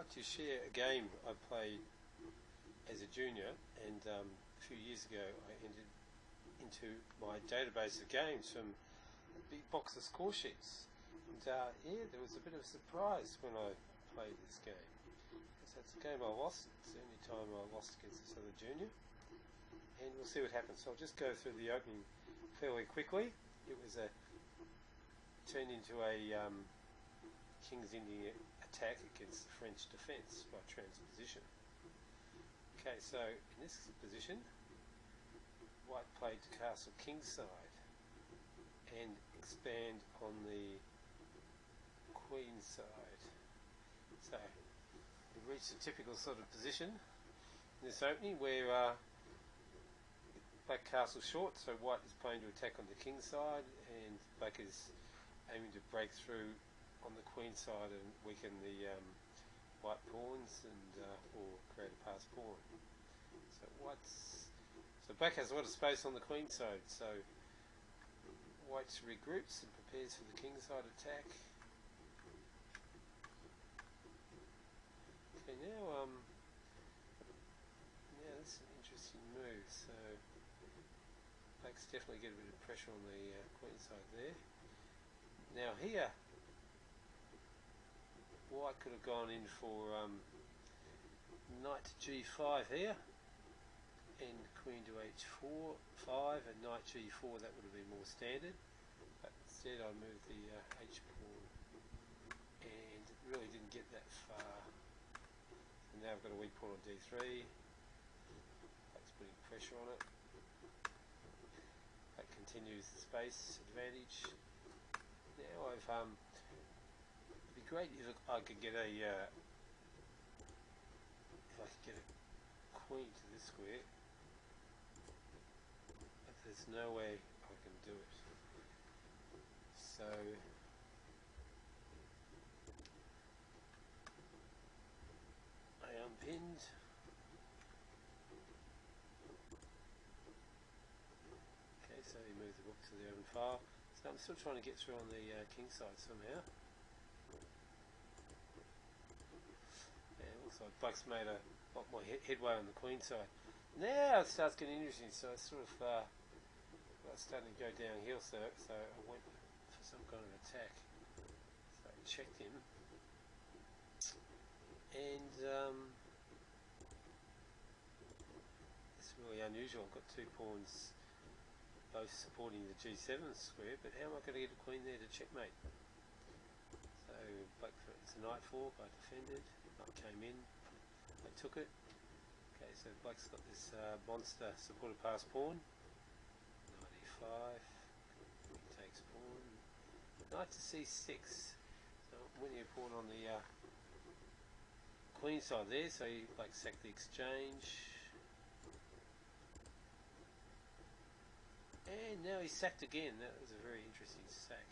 like to share a game I played as a junior, and a few years ago I entered into my database of games from a big box of score sheets. And yeah, there was a bit of a surprise when I played this game, because that's a game I lost. It's the only time I lost against this other junior, and we'll see what happens. So I'll just go through the opening fairly quickly. It was turned into a King's Indian attack against the French defence by transposition. Okay, so in this position, white played to castle kingside and expand on the queen side. So we reached a typical sort of position in this opening where black castle short, so white is playing to attack on the king side, and black is aiming to break through on the queen side and weaken the white pawns and or create a passed pawn. So black has a lot of space on the queen side, so white regroups and prepares for the king side attack. Okay, now this is an interesting move. So black's definitely get a bit of pressure on the queen side there. Now here, white could have gone in for knight to g5 here, and queen to h4, 5, and knight g4. That would have been more standard, but instead I moved the h pawn, and it really didn't get that far. And now I've got a weak pawn on d3. Black's putting pressure on it. That continues the space advantage. Now it'd be great if I could get a queen to this square, but there's no way I can do it. So I unpinned. Okay, so he moved the rook to the open file. So I'm still trying to get through on the king side somehow. And it looks like black's made a lot more headway on the queen side. Now it starts getting interesting, so it's sort of starting to go downhill, so I went for some kind of attack. So I checked him, and it's really unusual. I've got two pawns both supporting the g7 square, but how am I going to get a queen there to checkmate? So black, it's a knight fork, I defended, knight came in, I took it. Okay, so black's got this monster supported passed pawn, knight e5, takes pawn, knight to c6, so winning a pawn on the queen side there, so black sacked the exchange. And now he's sacked again. That was a very interesting sack.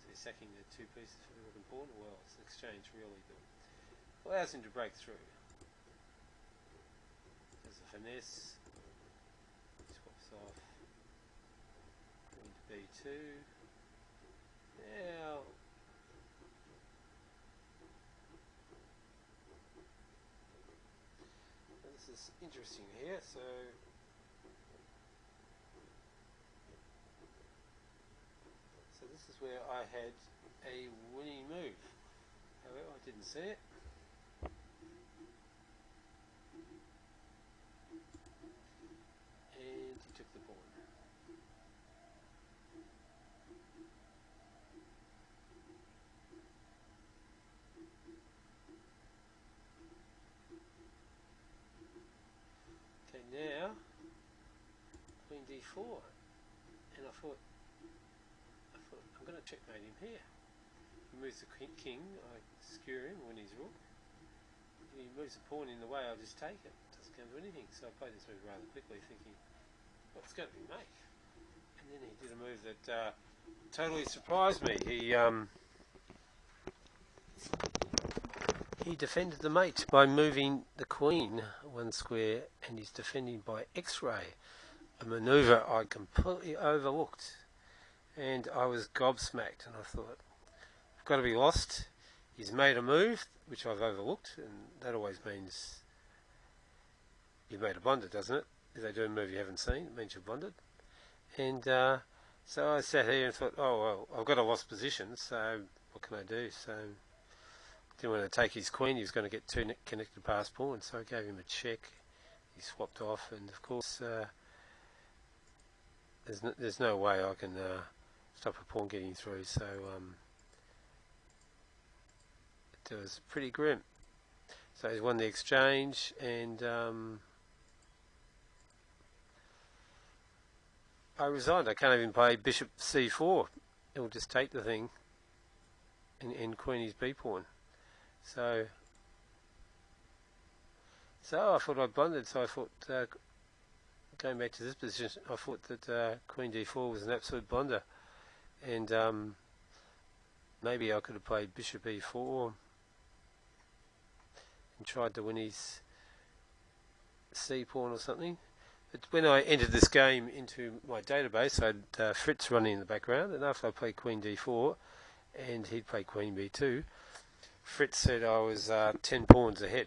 So he's sacking the two pieces for the rook and pawn. Well, it's an exchange really, but allows him to break through. There's a finesse. He swaps off. Queen to b2. Now this is interesting here. So this is where I had a winning move. However, I didn't see it. And he took the pawn. Okay, now queen d4, and I thought I'm going to checkmate him here. He moves the king, I skewer him, win his rook. If he moves the pawn in the way, I'll just take it. It doesn't come to anything. So I played this move rather quickly, thinking, well, it's going to be mate. And then he did a move that totally surprised me. He defended the mate by moving the queen one square, and he's defending by X-ray, a manoeuvre I completely overlooked. And I was gobsmacked, and I thought, I've got to be lost. he's made a move which I've overlooked, and that always means you've made a blunder, doesn't it? If they do a move you haven't seen, it means you've blundered. And so I sat here and thought, oh well, I've got a lost position, so what can I do? So didn't want to take his queen. He was going to get two connected pass pawns, so I gave him a check. He swapped off, and of course there's no way I can stop a pawn getting through. So it was pretty grim. So he's won the exchange, and I resigned. I can't even play bishop c4. It'll just take the thing and queen his b pawn. So I thought I blundered. So I thought, going back to this position, I thought that queen d4 was an absolute blunder, and maybe I could have played bishop e4 and tried to win his c pawn or something. But when I entered this game into my database, I had Fritz running in the background, and after I played queen d4 and he'd played queen b2, Fritz said I was 10 pawns ahead.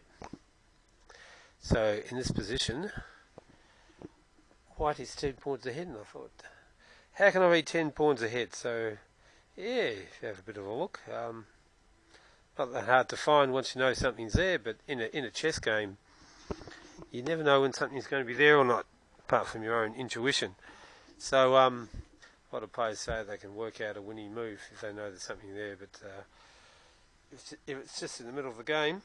So in this position, white is 10 pawns ahead, and I thought, how can I be 10 pawns ahead? So yeah, if you have a bit of a look, not that hard to find once you know something's there, but in a chess game, you never know when something's going to be there or not, apart from your own intuition. So a lot of players say they can work out a winning move if they know there's something there, but if it's just in the middle of the game,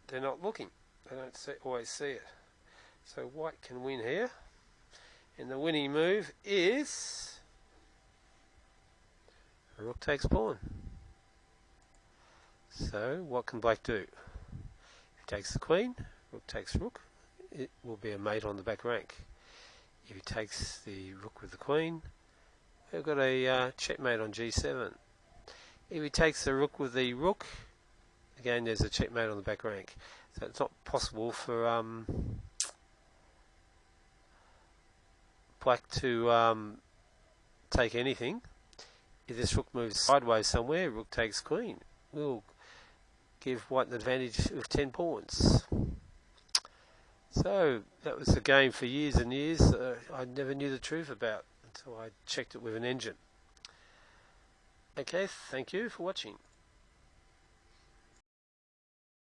they're not looking. They don't always see it. So white can win here, and the winning move is rook takes pawn. So what can black do? If he takes the queen, rook takes rook, it will be a mate on the back rank. If he takes the rook with the queen, we've got a checkmate on g7. If he takes the rook with the rook, again there's a checkmate on the back rank. So it's not possible for black to take anything. If this rook moves sideways somewhere, rook takes queen. We'll give white an advantage of 10 pawns. So that was a game for years and years I never knew the truth about until I checked it with an engine. Okay, thank you for watching.